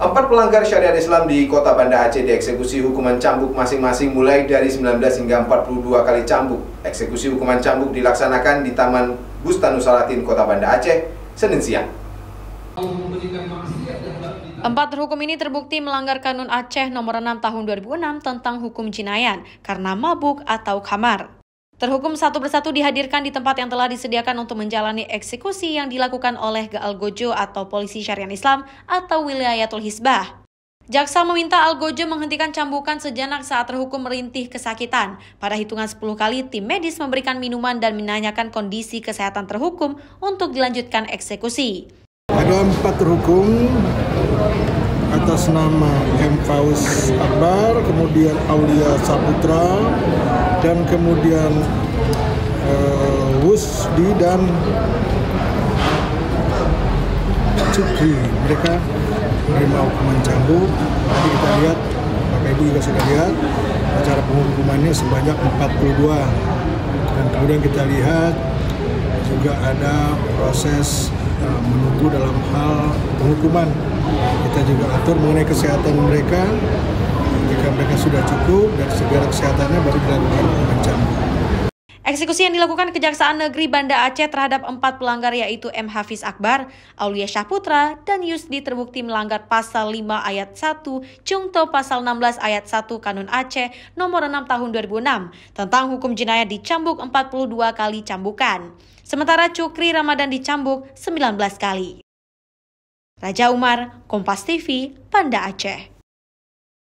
4 pelanggar syariat Islam di Kota Banda Aceh dieksekusi hukuman cambuk masing-masing mulai dari 19 hingga 42 kali cambuk. Eksekusi hukuman cambuk dilaksanakan di Taman Bustanusalatin Kota Banda Aceh, Senin siang. 4 terhukum ini terbukti melanggar Kanun Aceh nomor 6 tahun 2006 tentang hukum jinayan karena mabuk atau khamar. Terhukum satu persatu dihadirkan di tempat yang telah disediakan untuk menjalani eksekusi yang dilakukan oleh Algojo atau Polisi Syariat Islam atau Wilayatul Hizbah. Jaksa meminta Algojo menghentikan cambukan sejenak saat terhukum merintih kesakitan. Pada hitungan 10 kali, tim medis memberikan minuman dan menanyakan kondisi kesehatan terhukum untuk dilanjutkan eksekusi. Ada 4 terhukum atas nama M. Faus Akbar, kemudian Aulia Saputra, dan kemudian Wusdi dan Cukri. Mereka menerima hukuman cambuk. Tadi kita lihat, Bapak Ibu juga sudah lihat, acara penghukumannya sebanyak 42. Dan kemudian kita lihat juga ada proses menunggu dalam hal penghukuman. Kita juga atur mengenai kesehatan mereka. Jika mereka sudah cukup dan segala kesehatannya baru dilakukan hukuman cambuk. Eksekusi yang dilakukan Kejaksaan Negeri Banda Aceh terhadap 4 pelanggar yaitu M. Hafiz Akbar, Aulia Saputra, dan Yusdi terbukti melanggar pasal 5 ayat 1 Jungto pasal 16 ayat 1 Kanun Aceh nomor 6 tahun 2006 tentang hukum jenayah dicambuk 42 kali cambukan. Sementara Cukri Ramadan dicambuk 19 kali. Raja Umar, Kompas TV, Banda Aceh.